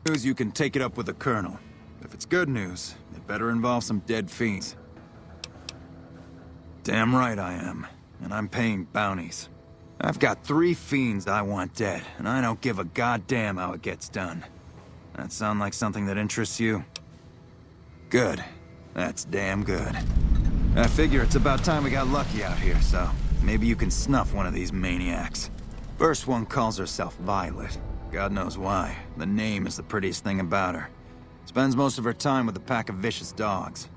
News, you can take it up with the Colonel. If it's good news, it better involve some dead fiends. Damn right I am, and I'm paying bounties. I've got 3 fiends I want dead, and I don't give a goddamn how it gets done. That sound like something that interests you? Good. That's damn good. I figure it's about time we got lucky out here, so maybe you can snuff one of these maniacs. First one calls herself Violet. God knows why. The name is the prettiest thing about her. Spends most of her time with a pack of vicious dogs.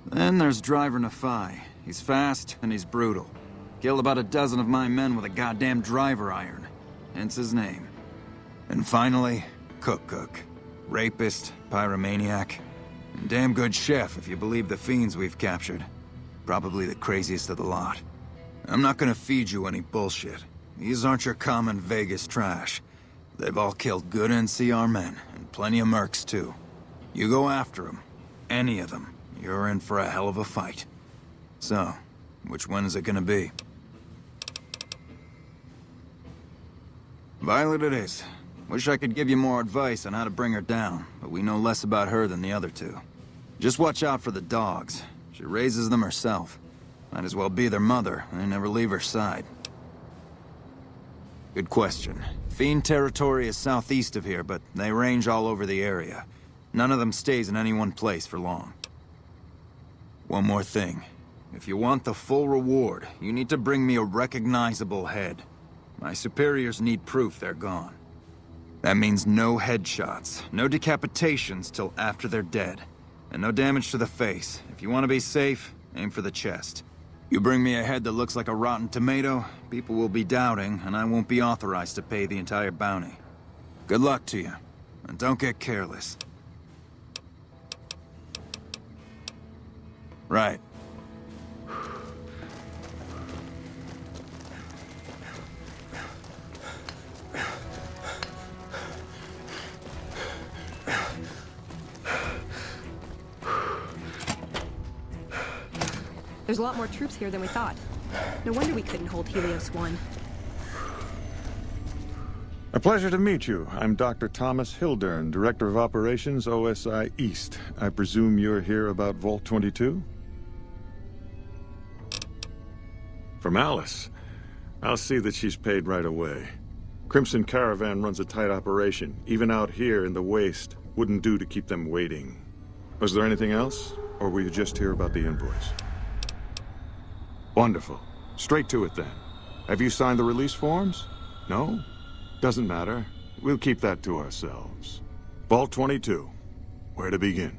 Then there's Driver Nafai. He's fast and he's brutal. Killed about a dozen of my men with a goddamn driver iron. Hence his name. And finally, Cook. Rapist, pyromaniac, and damn good chef if you believe the fiends we've captured. Probably the craziest of the lot. I'm not gonna feed you any bullshit. These aren't your common Vegas trash. They've all killed good NCR men, and plenty of mercs too. You go after them, any of them, you're in for a hell of a fight. So, which one is it gonna be? Violet it is. Wish I could give you more advice on how to bring her down, but we know less about her than the other 2. Just watch out for the dogs. She raises them herself. Might as well be their mother, and never leave her side. Good question. Fiend territory is southeast of here, but they range all over the area. None of them stays in any one place for long. One more thing. If you want the full reward, you need to bring me a recognizable head. My superiors need proof they're gone. That means no headshots, no decapitations till after they're dead, and no damage to the face. If you want to be safe, aim for the chest. You bring me a head that looks like a rotten tomato, people will be doubting, and I won't be authorized to pay the entire bounty. Good luck to you, and don't get careless. Right. There's a lot more troops here than we thought. No wonder we couldn't hold Helios 1. A pleasure to meet you. I'm Dr. Thomas Hildern, Director of Operations, OSI East. I presume you're here about Vault 22? From Alice. I'll see that she's paid right away. Crimson Caravan runs a tight operation. Even out here in the waste, wouldn't do to keep them waiting. Was there anything else? Or were you just here about the invoice? Wonderful. Straight to it then. Have you signed the release forms? No? Doesn't matter. We'll keep that to ourselves. Vault 22. Where to begin?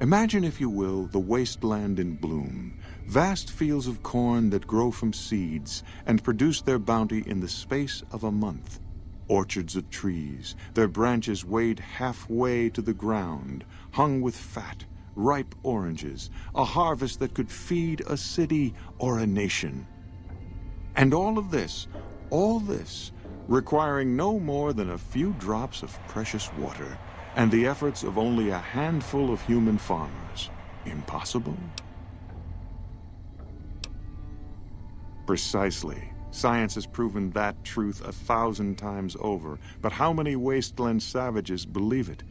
Imagine, if you will, the wasteland in bloom. Vast fields of corn that grow from seeds and produce their bounty in the space of a month. Orchards of trees, their branches weighed halfway to the ground, hung with fat, ripe oranges, a harvest that could feed a city or a nation. And all this, requiring no more than a few drops of precious water and the efforts of only a handful of human farmers. Impossible? Precisely. Science has proven that truth 1,000 times over, but how many wasteland savages believe it?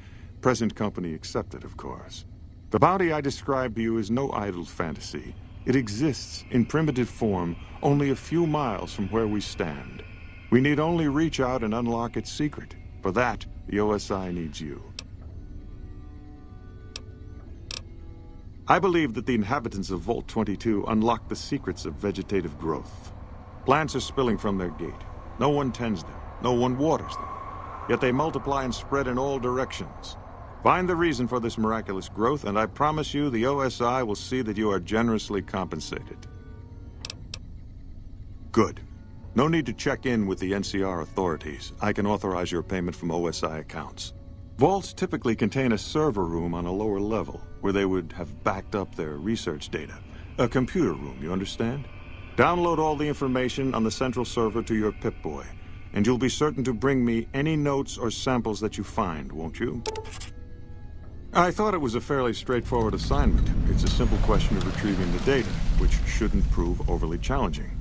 Present company accepted, of course. The bounty I described to you is no idle fantasy. It exists in primitive form only a few miles from where we stand. We need only reach out and unlock its secret. For that, the OSI needs you. I believe that the inhabitants of Vault 22 unlock the secrets of vegetative growth. Plants are spilling from their gate. No one tends them. No one waters them. Yet they multiply and spread in all directions. Find the reason for this miraculous growth, and I promise you the OSI will see that you are generously compensated. Good. No need to check in with the NCR authorities. I can authorize your payment from OSI accounts. Vaults typically contain a server room on a lower level, where they would have backed up their research data. A computer room, you understand? Download all the information on the central server to your Pip-Boy, and you'll be certain to bring me any notes or samples that you find, won't you? I thought it was a fairly straightforward assignment. It's a simple question of retrieving the data, which shouldn't prove overly challenging.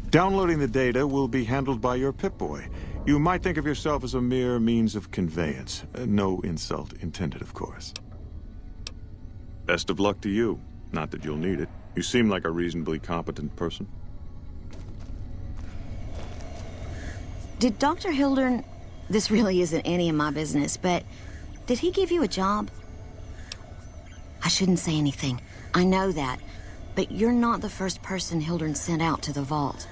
Downloading the data will be handled by your Pip-Boy. You might think of yourself as a mere means of conveyance. No insult intended, of course. Best of luck to you. Not that you'll need it. You seem like a reasonably competent person. Did Dr. Hildern... This really isn't any of my business, but... Did he give you a job? I shouldn't say anything. I know that. But you're not the first person Hildern sent out to the vault.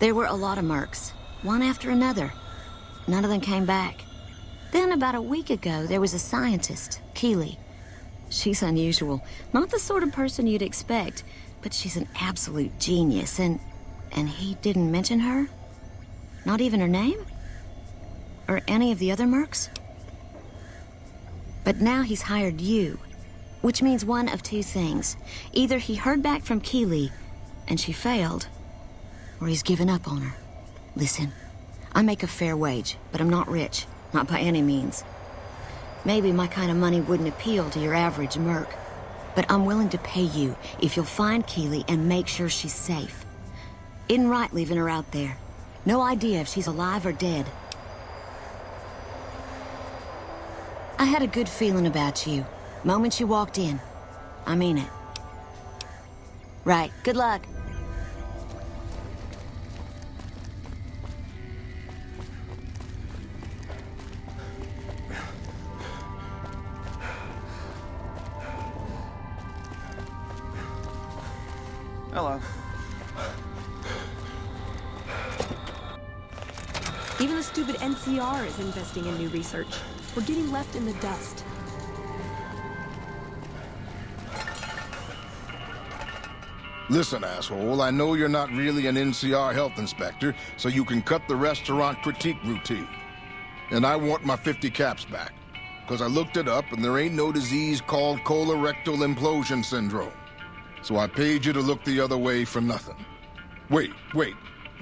There were a lot of mercs. One after another. None of them came back. Then about a week ago, there was a scientist, Keeley. She's unusual. Not the sort of person you'd expect, but she's an absolute genius, and he didn't mention her? Not even her name? Or any of the other mercs? But now he's hired you, which means one of two things. Either he heard back from Keeley, and she failed, or he's given up on her. Listen, I make a fair wage, but I'm not rich. Not by any means. Maybe my kind of money wouldn't appeal to your average merc, but I'm willing to pay you if you'll find Keeley and make sure she's safe. Isn't right leaving her out there. No idea if she's alive or dead. I had a good feeling about you. Moment you walked in. I mean it. Right, good luck. Hello. Even the stupid NCR is investing in new research. We're getting left in the dust. Listen, asshole, I know you're not really an NCR health inspector, so you can cut the restaurant critique routine. And I want my 50 caps back, because I looked it up and there ain't no disease called colorectal implosion syndrome. So I paid you to look the other way for nothing. Wait,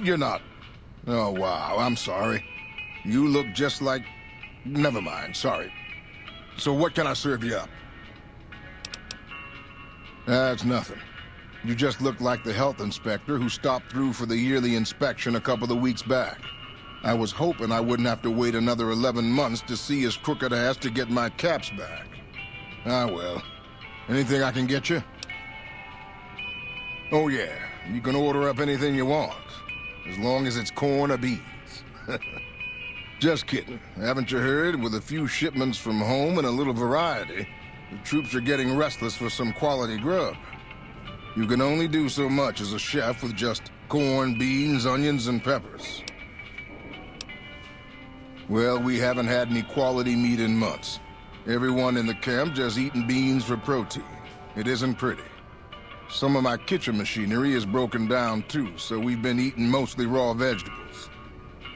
you're not... Oh, wow, I'm sorry. You look just like... Never mind, sorry. So what can I serve you up? That's nothing. You just look like the health inspector who stopped through for the yearly inspection a couple of weeks back. I was hoping I wouldn't have to wait another 11 months to see his crooked ass to get my caps back. Ah, well. Anything I can get you? Oh, yeah. You can order up anything you want. As long as it's corn or beans. Just kidding. Haven't you heard? With a few shipments from home and a little variety, the troops are getting restless for some quality grub. You can only do so much as a chef with just corn, beans, onions, and peppers. Well, we haven't had any quality meat in months. Everyone in the camp just eating beans for protein. It isn't pretty. Some of my kitchen machinery is broken down too, so we've been eating mostly raw vegetables.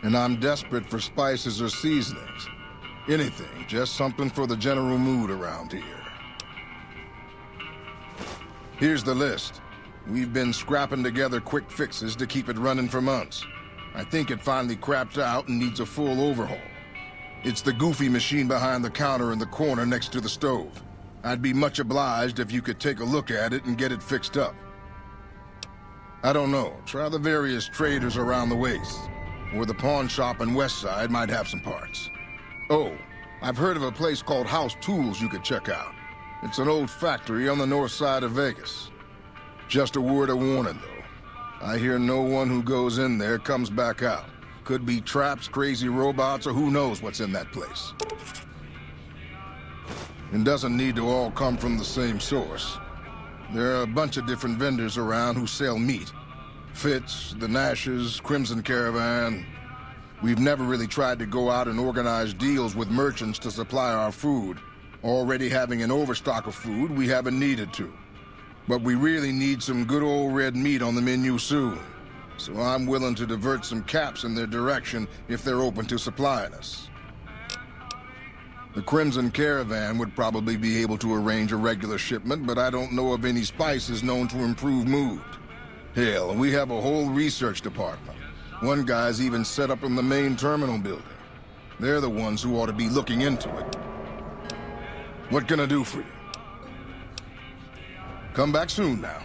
And I'm desperate for spices or seasonings. Anything, just something for the general mood around here. Here's the list. We've been scrapping together quick fixes to keep it running for months. I think it finally crapped out and needs a full overhaul. It's the goofy machine behind the counter in the corner next to the stove. I'd be much obliged if you could take a look at it and get it fixed up. I don't know. Try the various traders around the waste. Or the pawn shop in West Side might have some parts. Oh, I've heard of a place called House Tools you could check out. It's an old factory on the north side of Vegas. Just a word of warning, though. I hear no one who goes in there comes back out. Could be traps, crazy robots, or who knows what's in that place. It doesn't need to all come from the same source. There are a bunch of different vendors around who sell meat. Fitz, the Nashes, Crimson Caravan. We've never really tried to go out and organize deals with merchants to supply our food. Already having an overstock of food, we haven't needed to. But we really need some good old red meat on the menu soon. So I'm willing to divert some caps in their direction if they're open to supplying us. The Crimson Caravan would probably be able to arrange a regular shipment, but I don't know of any spices known to improve mood. Hell, we have a whole research department. One guy's even set up in the main terminal building. They're the ones who ought to be looking into it. What can I do for you? Come back soon now.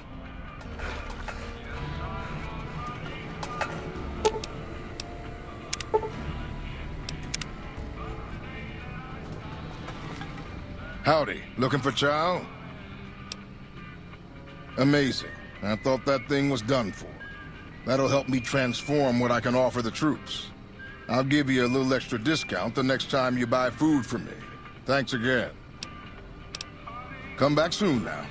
Howdy. Looking for Chow? Amazing. I thought that thing was done for. That'll help me transform what I can offer the troops. I'll give you a little extra discount the next time you buy food from me. Thanks again. Come back soon now.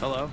Hello?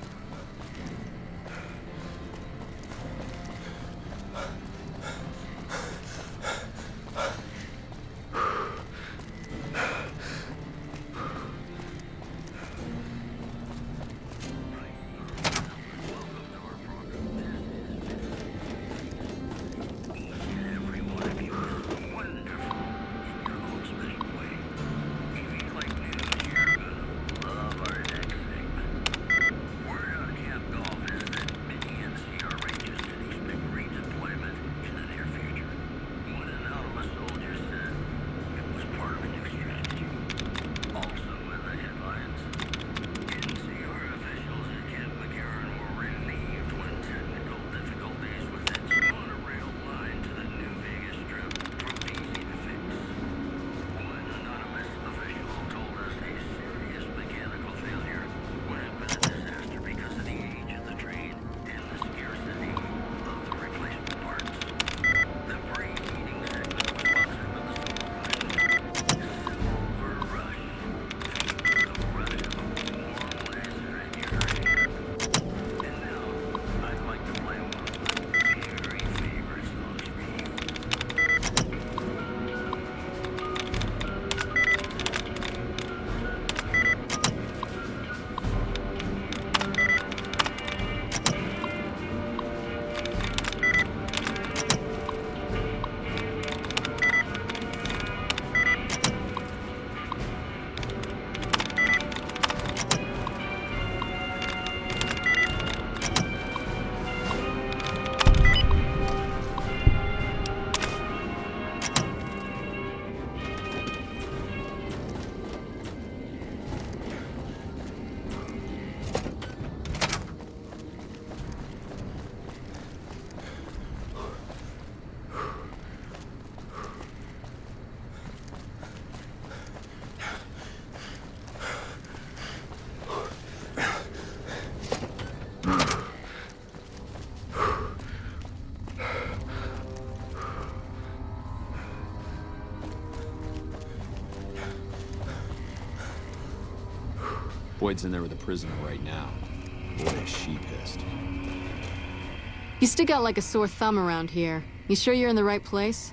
Boyd's in there with a prisoner right now. Boy, is she pissed. You stick out like a sore thumb around here. You sure you're in the right place?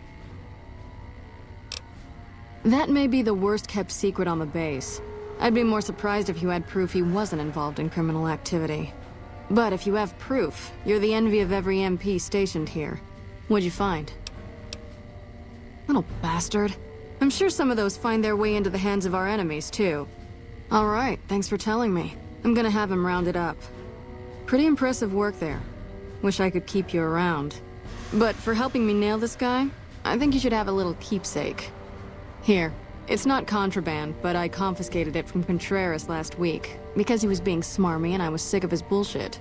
That may be the worst-kept secret on the base. I'd be more surprised if you had proof he wasn't involved in criminal activity. But if you have proof, you're the envy of every MP stationed here. What'd you find? Little bastard. I'm sure some of those find their way into the hands of our enemies, too. All right, thanks for telling me. I'm gonna have him rounded up. Pretty impressive work there. Wish I could keep you around. But for helping me nail this guy, I think you should have a little keepsake. Here, it's not contraband, but I confiscated it from Contreras last week, because he was being smarmy and I was sick of his bullshit.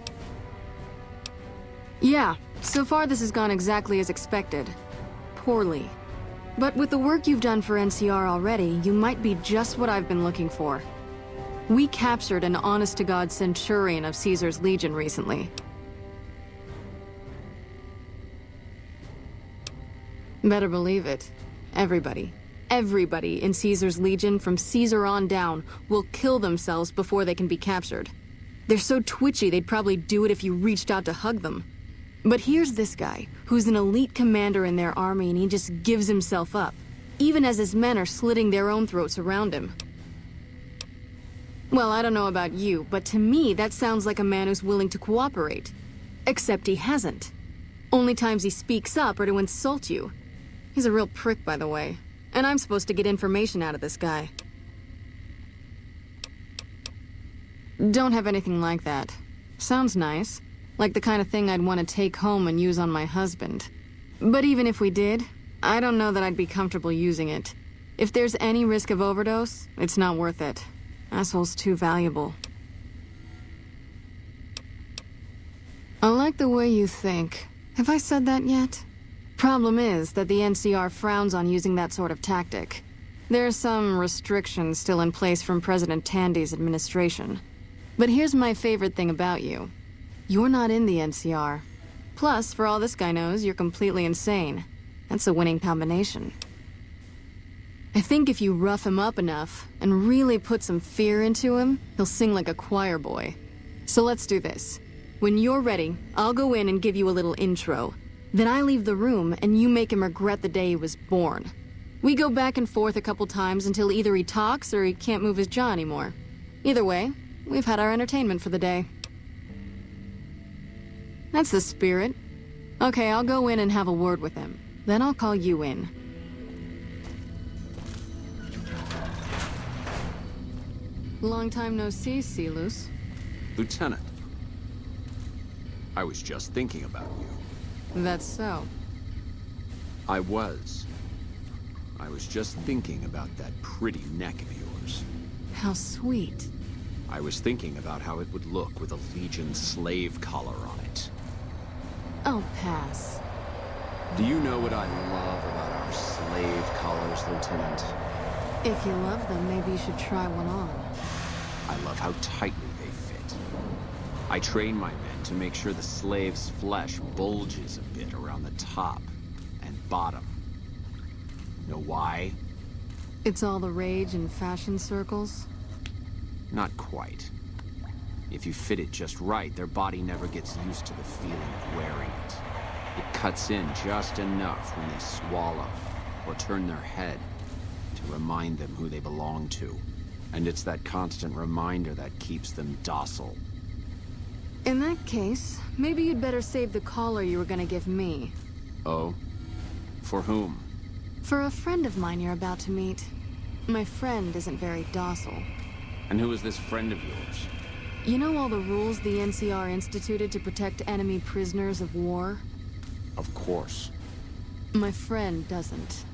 Yeah, so far this has gone exactly as expected. Poorly. But with the work you've done for NCR already, you might be just what I've been looking for. We captured an honest-to-God centurion of Caesar's Legion recently. Better believe it. Everybody in Caesar's Legion from Caesar on down will kill themselves before they can be captured. They're so twitchy they'd probably do it if you reached out to hug them. But here's this guy, who's an elite commander in their army, and he just gives himself up, even as his men are slitting their own throats around him. Well, I don't know about you, but to me that sounds like a man who's willing to cooperate. Except he hasn't. Only times he speaks up are to insult you. He's a real prick, by the way. And I'm supposed to get information out of this guy. Don't have anything like that. Sounds nice. Like the kind of thing I'd want to take home and use on my husband. But even if we did, I don't know that I'd be comfortable using it. If there's any risk of overdose, it's not worth it. Asshole's too valuable. I like the way you think. Have I said that yet? Problem is that the NCR frowns on using that sort of tactic. There are some restrictions still in place from President Tandy's administration. But here's my favorite thing about you. You're not in the NCR. Plus, for all this guy knows, you're completely insane. That's a winning combination. I think if you rough him up enough and really put some fear into him, he'll sing like a choir boy. So let's do this. When you're ready, I'll go in and give you a little intro. Then I leave the room and you make him regret the day he was born. We go back and forth a couple times until either he talks or he can't move his jaw anymore. Either way, we've had our entertainment for the day. That's the spirit. Okay, I'll go in and have a word with him. Then I'll call you in. Long time no see, Silus. Lieutenant. I was just thinking about you. That's so. I was just thinking about that pretty neck of yours. How sweet. I was thinking about how it would look with a Legion slave collar on it. I'll pass. Do you know what I love about our slave collars, Lieutenant? If you love them, maybe you should try one on. I love how tightly they fit. I train my men to make sure the slave's flesh bulges a bit around the top and bottom. Know why? It's all the rage in fashion circles? Not quite. If you fit it just right, their body never gets used to the feeling of wearing it. It cuts in just enough when they swallow or turn their head to remind them who they belong to. And it's that constant reminder that keeps them docile. In that case, maybe you'd better save the collar you were gonna give me. Oh? For whom? For a friend of mine you're about to meet. My friend isn't very docile. And who is this friend of yours? You know all the rules the NCR instituted to protect enemy prisoners of war? Of course. My friend doesn't.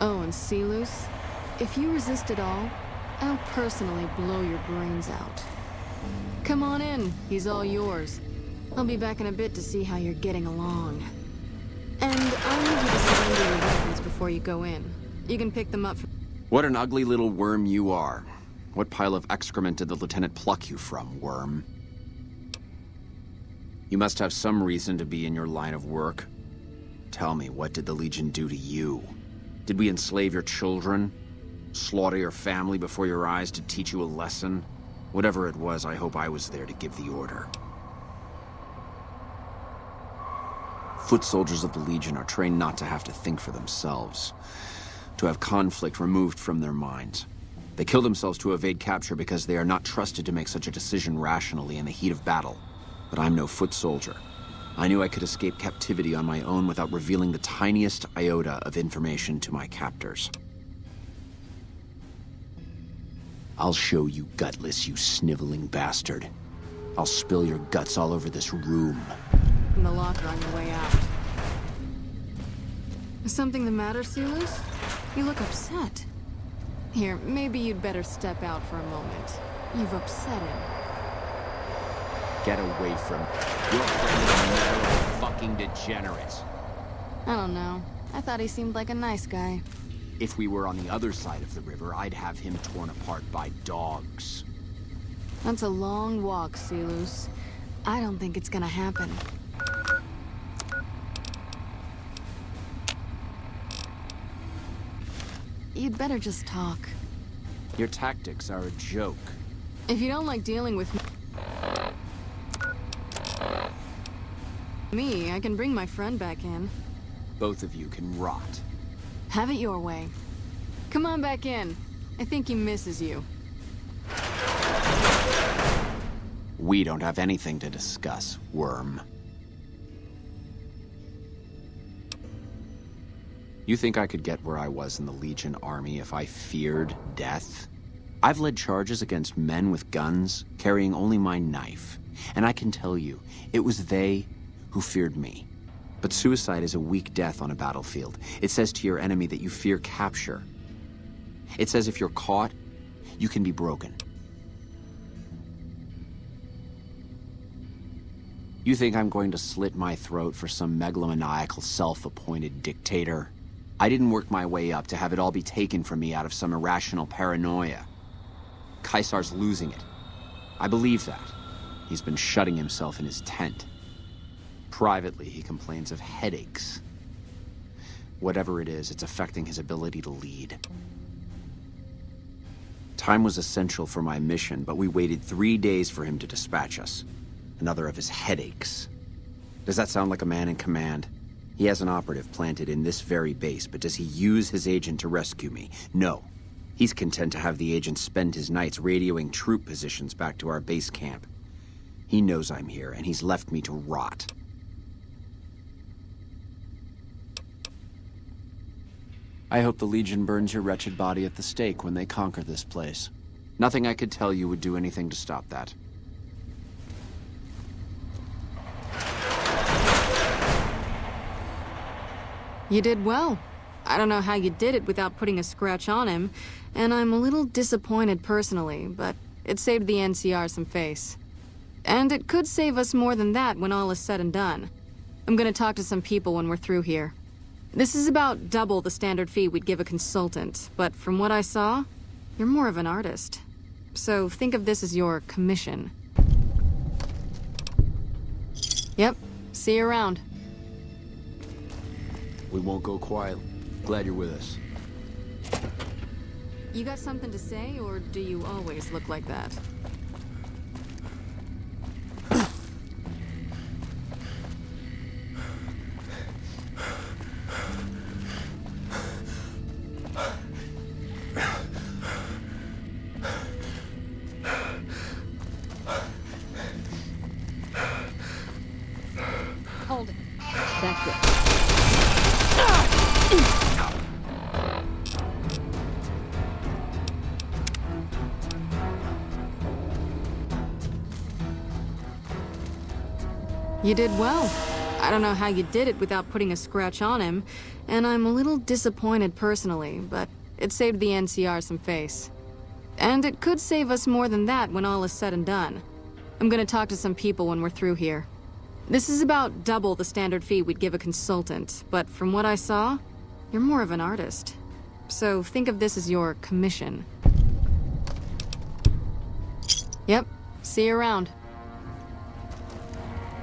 Oh, and Silus, if you resist at all, I'll personally blow your brains out. Come on in, he's all yours. I'll be back in a bit to see how you're getting along. And I'll need you to surrender your weapons before you go in. You can pick them up from... What an ugly little worm you are. What pile of excrement did the lieutenant pluck you from, worm? You must have some reason to be in your line of work. Tell me, what did the Legion do to you? Did we enslave your children? Slaughter your family before your eyes to teach you a lesson? Whatever it was, I hope I was there to give the order. Foot soldiers of the Legion are trained not to have to think for themselves, to have conflict removed from their minds. They kill themselves to evade capture because they are not trusted to make such a decision rationally in the heat of battle. But I'm no foot soldier. I knew I could escape captivity on my own without revealing the tiniest iota of information to my captors. I'll show you gutless, you sniveling bastard. I'll spill your guts all over this room. in the locker on your way out. Is something the matter, Silus? You look upset. Here, maybe you'd better step out for a moment. You've upset him. Get away from me. Your friend is a metal fucking degenerate. I don't know. I thought he seemed like a nice guy. If we were on the other side of the river, I'd have him torn apart by dogs. That's a long walk, Silus. I don't think it's gonna happen. You'd better just talk. Your tactics are a joke. If you don't like dealing with me, I can bring my friend back in. Both of you can rot. Have it your way. Come on back in. I think he misses you. We don't have anything to discuss, worm. You think I could get where I was in the Legion army if I feared death? I've led charges against men with guns, carrying only my knife. And I can tell you, it was they who feared me. But suicide is a weak death on a battlefield. It says to your enemy that you fear capture. It says if you're caught, you can be broken. You think I'm going to slit my throat for some megalomaniacal self-appointed dictator? I didn't work my way up to have it all be taken from me out of some irrational paranoia. Caesar's losing it. I believe that. He's been shutting himself in his tent. Privately, he complains of headaches. Whatever it is, it's affecting his ability to lead. Time was essential for my mission, but we waited 3 days for him to dispatch us. Another of his headaches. Does that sound like a man in command? He has an operative planted in this very base, but does he use his agent to rescue me? No. He's content to have the agent spend his nights radioing troop positions back to our base camp. He knows I'm here, and he's left me to rot. I hope the Legion burns your wretched body at the stake when they conquer this place. Nothing I could tell you would do anything to stop that. You did well. I don't know how you did it without putting a scratch on him, and I'm a little disappointed personally, but it saved the NCR some face. And it could save us more than that when all is said and done. I'm gonna talk to some people when we're through here. This is about double the standard fee we'd give a consultant, but from what I saw, you're more of an artist. So think of this as your commission. Yep, see you around. We won't go quiet. Glad you're with us. You got something to say, or do you always look like that? Hold it. That's it. You did well. I don't know how you did it without putting a scratch on him, and I'm a little disappointed personally, but it saved the NCR some face. And it could save us more than that when all is said and done. I'm gonna talk to some people when we're through here. This is about double the standard fee we'd give a consultant, but from what I saw, you're more of an artist. So think of this as your commission. Yep, see you around.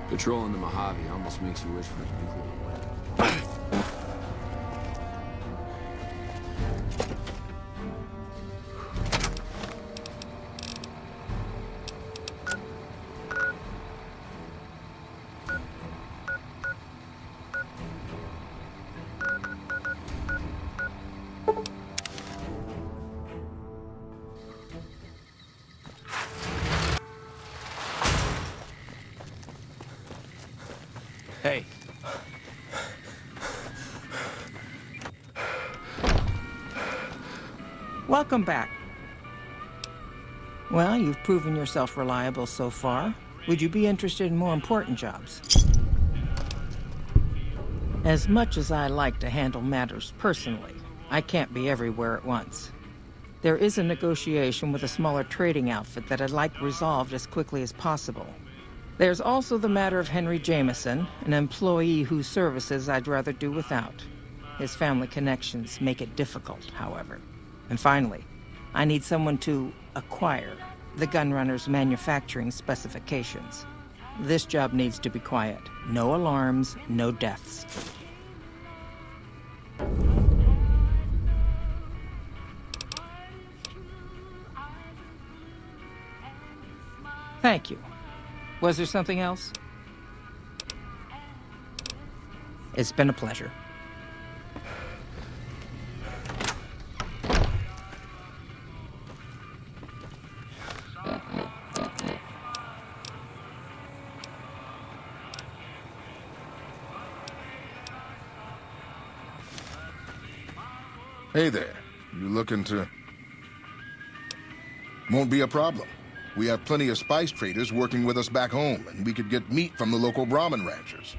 Patrolling the Mojave almost makes you wish for a nuclear weapon. Hey. Welcome back. Well, you've proven yourself reliable so far. Would you be interested in more important jobs? As much as I like to handle matters personally, I can't be everywhere at once. There is a negotiation with a smaller trading outfit that I'd like resolved as quickly as possible. There's also the matter of Henry Jameson, an employee whose services I'd rather do without. His family connections make it difficult, however. And finally, I need someone to acquire the gunrunner's manufacturing specifications. This job needs to be quiet. No alarms, no deaths. Thank you. Was there something else? It's been a pleasure. Hey there. You looking to... Won't be a problem. We have plenty of spice traders working with us back home, and we could get meat from the local Brahmin ranchers.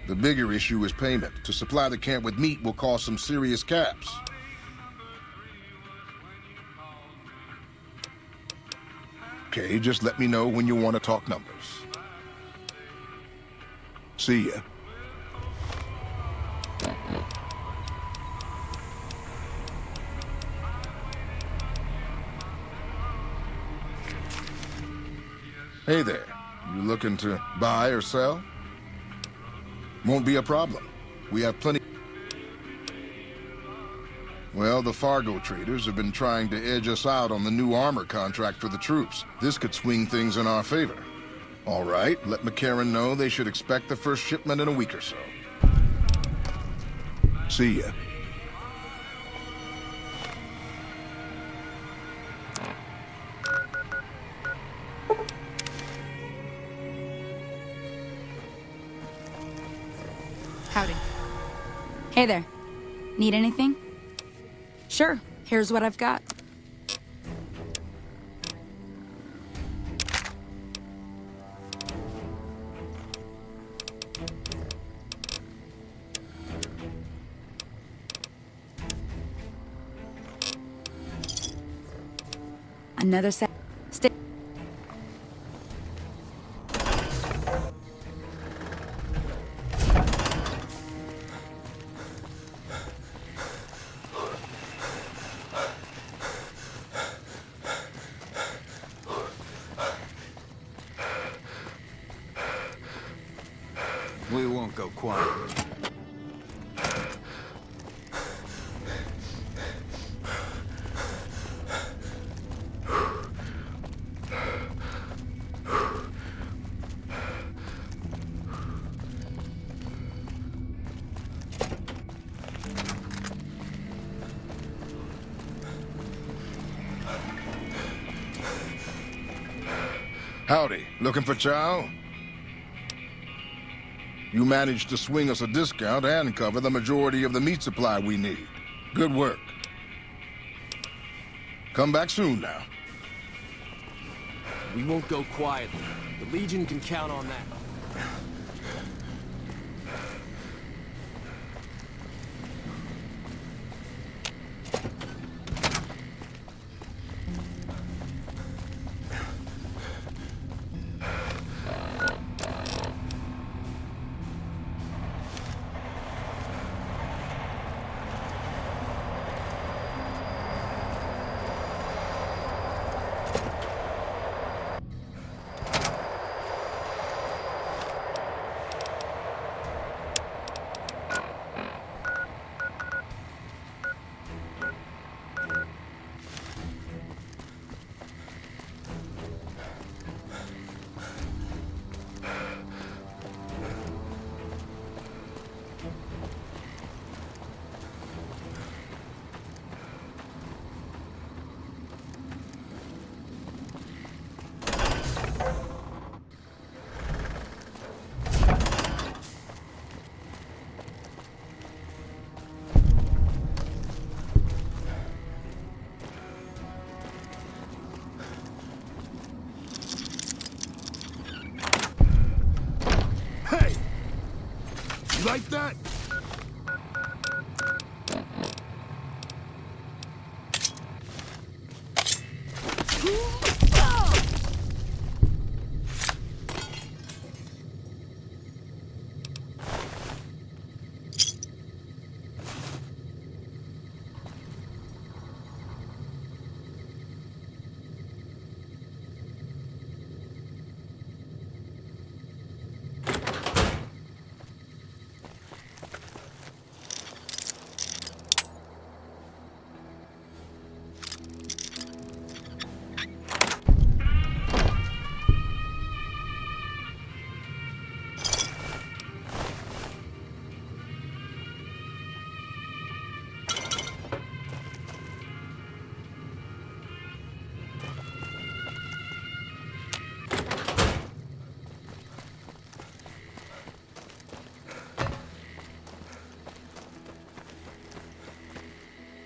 The bigger issue is payment. To supply the camp with meat will cause some serious caps. Okay, just let me know when you want to talk numbers. See ya. Hey there. You looking to buy or sell? Won't be a problem. We have plenty. Well, the Fargo traders have been trying to edge us out on the new armor contract for the troops. This could swing things in our favor. All right, let McCarran know they should expect the first shipment in a week or so. See ya. Howdy. Hey there. Need anything? Sure. Here's what I've got. Another set. Stick. We won't go quiet. Howdy. Looking for chow? You managed to swing us a discount and cover the majority of the meat supply we need. Good work. Come back soon now. We won't go quietly. The Legion can count on that. Like that?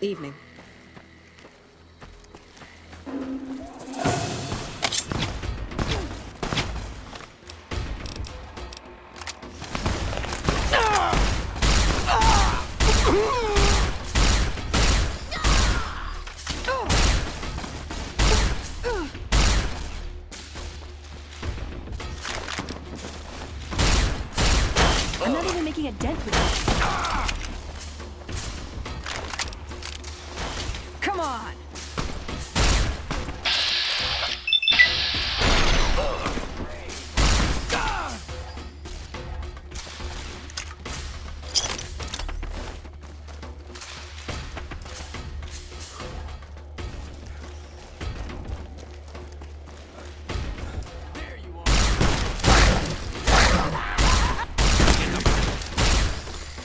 Evening. Come on!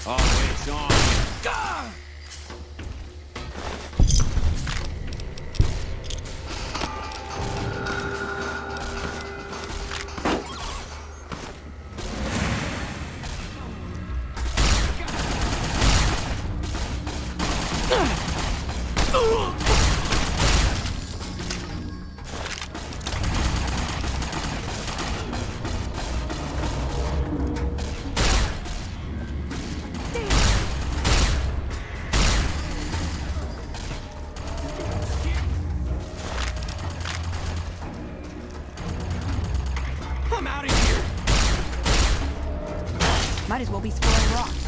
Oh, it's on. I'm out of here. Might as well be scoring rocks.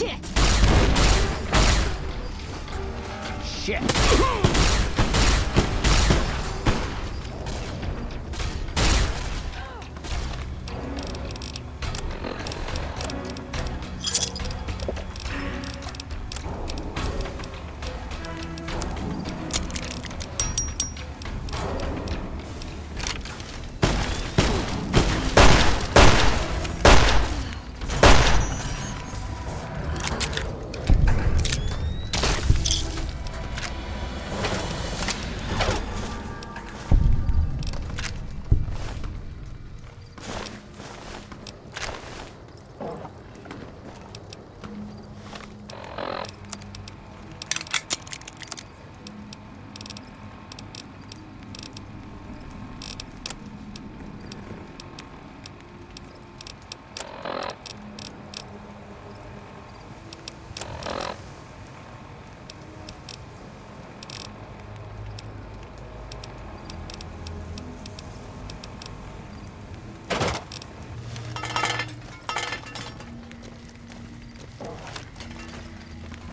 Shit! Shit!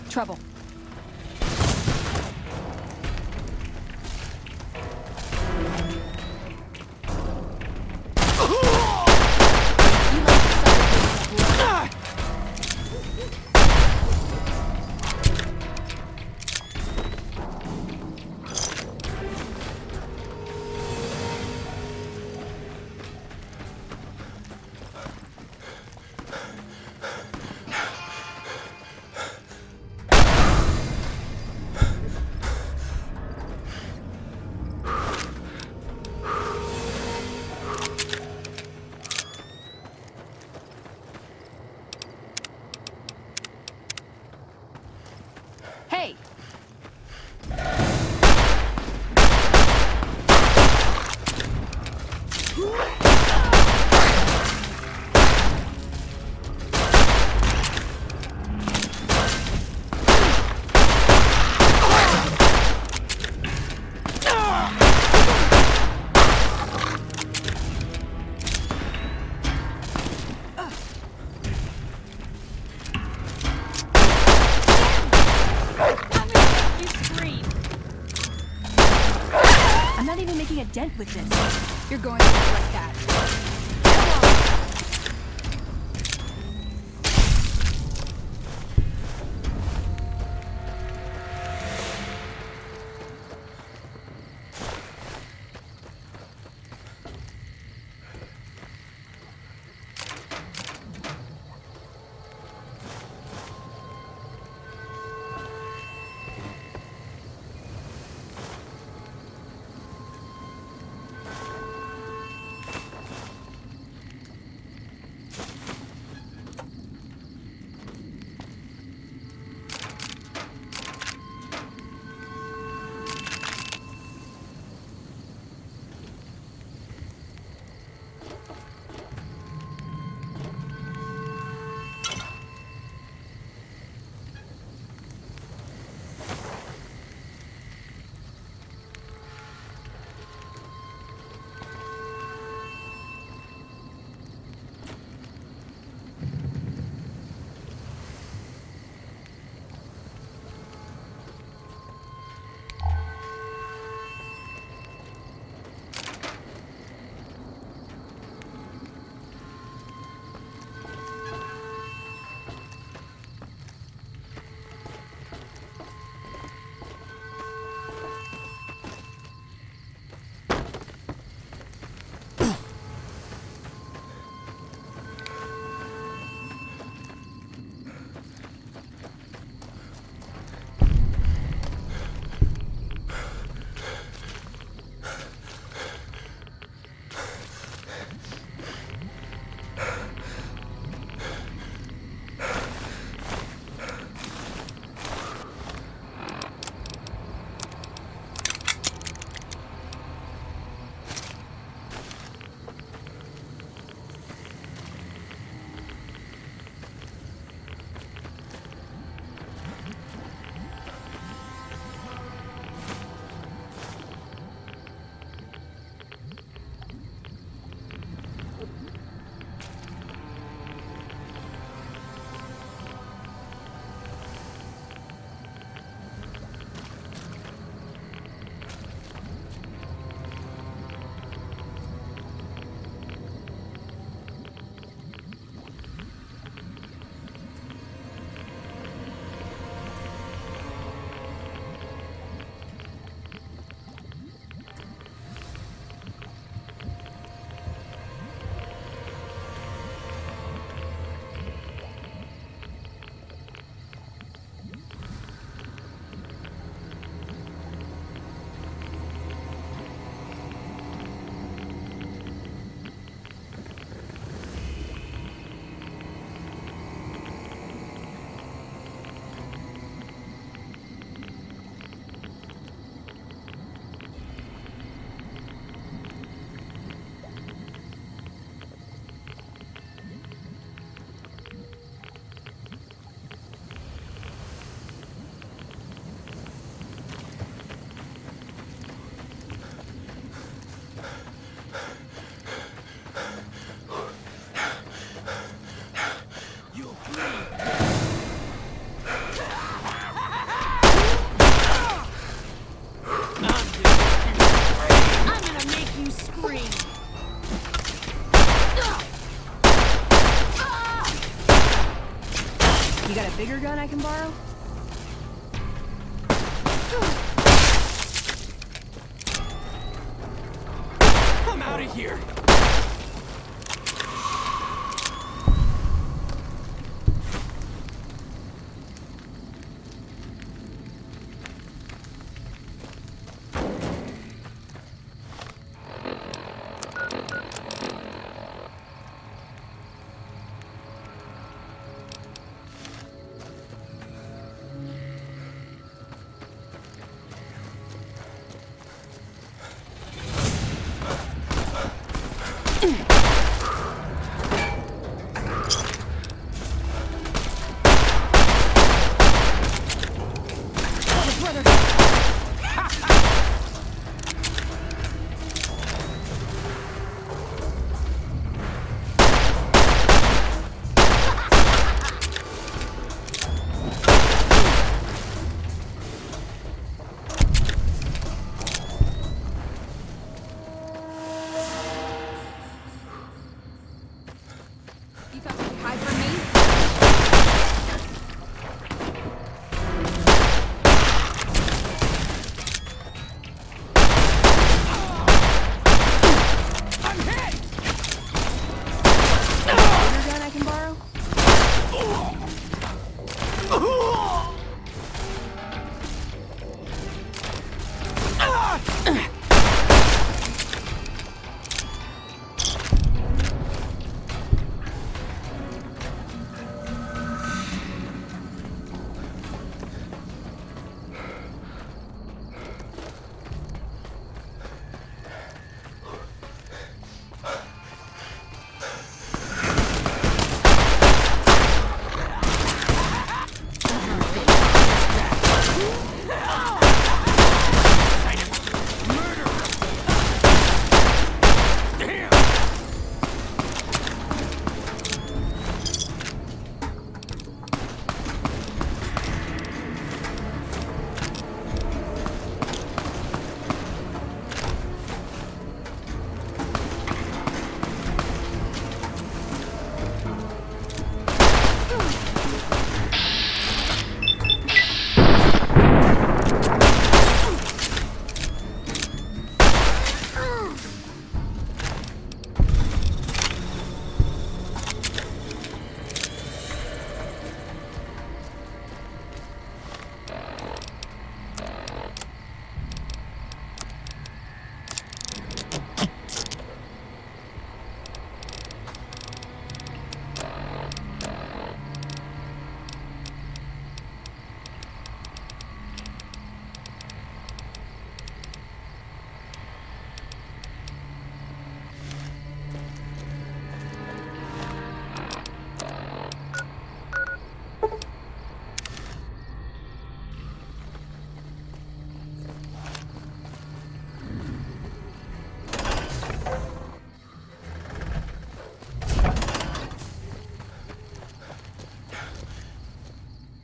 Trouble. Hey! I'm not even making a dent with this. You're going to regret that. can borrow? I'm out of here. You thought you could hide from me? I'm hit! Another gun I can borrow?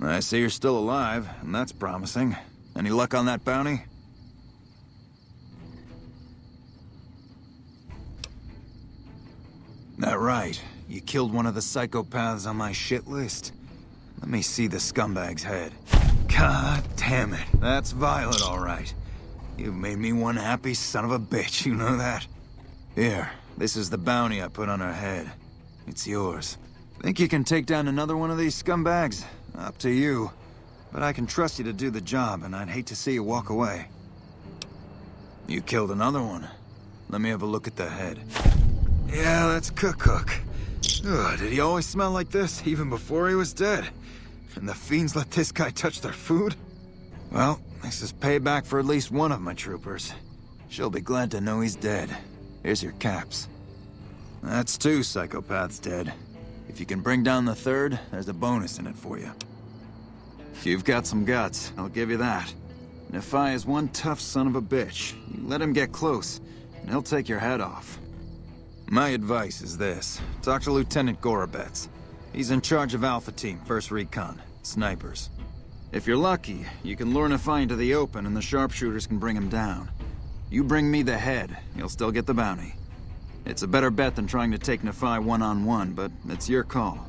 I see you're still alive, and that's promising. Any luck on that bounty? That right. You killed one of the psychopaths on my shit list. Let me see the scumbag's head. God damn it. That's Violet, all right. You've made me one happy son of a bitch, you know that? Here, this is the bounty I put on her head. It's yours. Think you can take down another one of these scumbags? Up to you. But I can trust you to do the job, and I'd hate to see you walk away. You killed another one. Let me have a look at the head. Yeah, that's Cook. Ugh, did he always smell like this, even before he was dead? And the fiends let this guy touch their food? Well, this is payback for at least one of my troopers. She'll be glad to know he's dead. Here's your caps. That's 2 psychopaths dead. If you can bring down the 3rd, there's a bonus in it for you. You've got some guts, I'll give you that. Nephi is one tough son of a bitch. You let him get close, and he'll take your head off. My advice is this. Talk to Lieutenant Gorobets. He's in charge of Alpha Team, 1st Recon, snipers. If you're lucky, you can lure Nephi into the open and the sharpshooters can bring him down. You bring me the head, you'll still get the bounty. It's a better bet than trying to take Nephi one-on-one, but it's your call.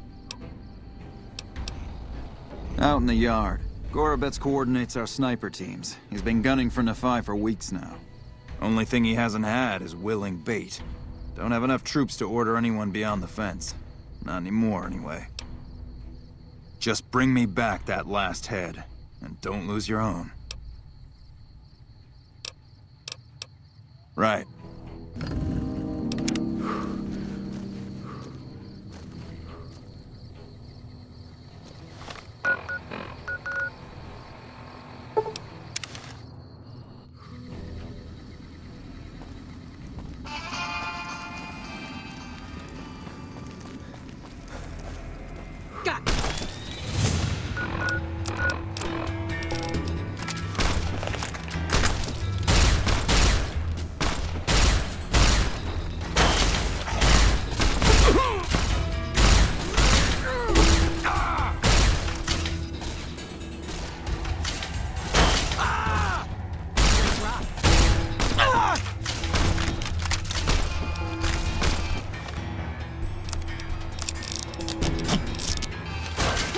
Out in the yard. Gorobets coordinates our sniper teams. He's been gunning for Nephi for weeks now. Only thing he hasn't had is willing bait. Don't have enough troops to order anyone beyond the fence. Not anymore, anyway. Just bring me back that last head, and don't lose your own. Right.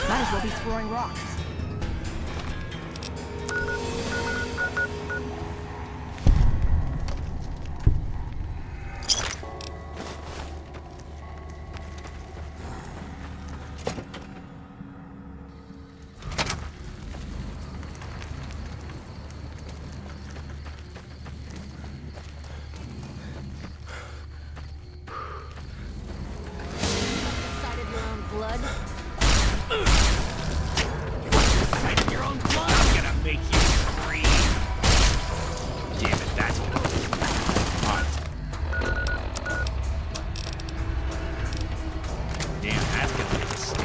Might as well be throwing rocks. Sight of your own blood? Sight of your own blood? I'm gonna make you scream. Damn it, that's gonna be hot. Damn, that's gonna be a mistake.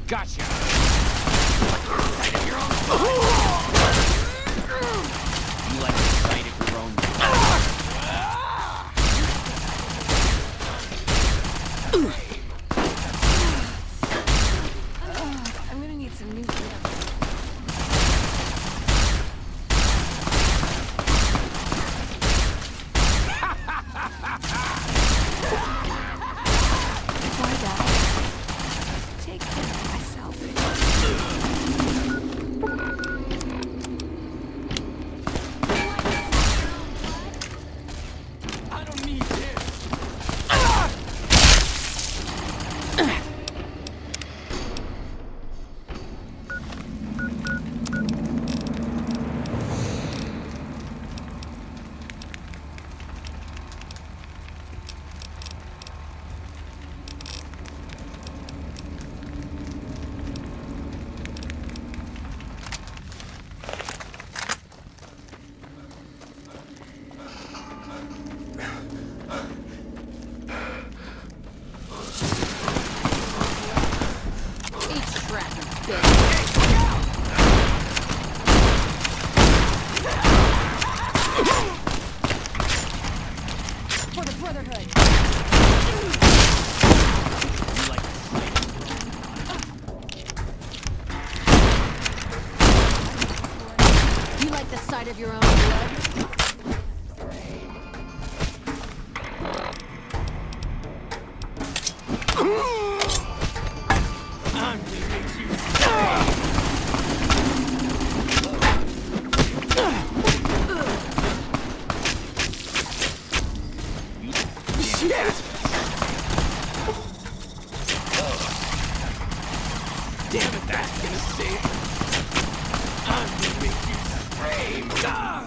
Gotcha. Sight of your own blood. You like the sight of your own blood. I'm gonna need some new limbs. Before I die, take care of myself. I don't need this. For the Brotherhood. You like the sight of your own blood? You like the sight of your own blood? I'm gonna make you scream. Shit! Damn it, that's gonna save. I'm gonna make you scream. Ah!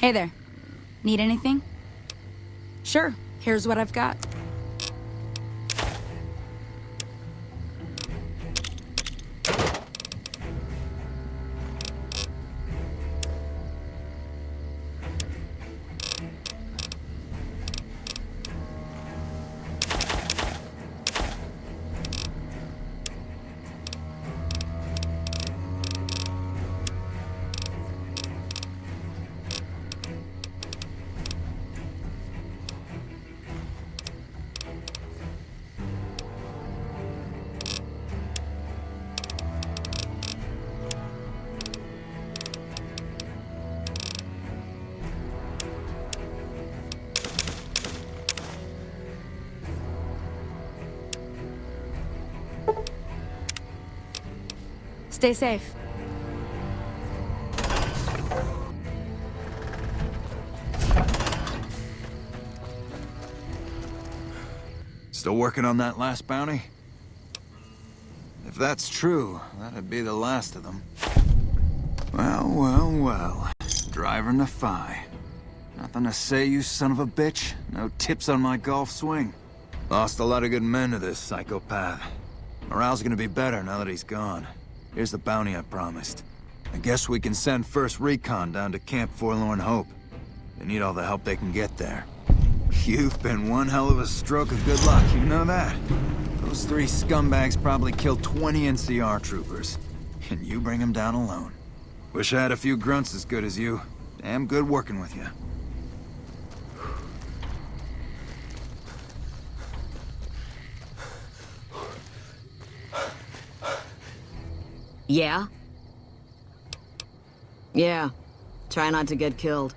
Hey there. Need anything? Sure. Here's what I've got. Stay safe. Still working on that last bounty? If that's true, that'd be the last of them. Well, well, well. Driving the Phi. Nothing to say, you son of a bitch? No tips on my golf swing? Lost a lot of good men to this psychopath. Morale's gonna be better now that he's gone. Here's the bounty I promised. I guess we can send first recon down to Camp Forlorn Hope. They need all the help they can get there. You've been one hell of a stroke of good luck, you know that? Those 3 scumbags probably killed 20 NCR troopers. And you bring them down alone. Wish I had a few grunts as good as you. Damn good working with you. Yeah? Yeah. Try not to get killed.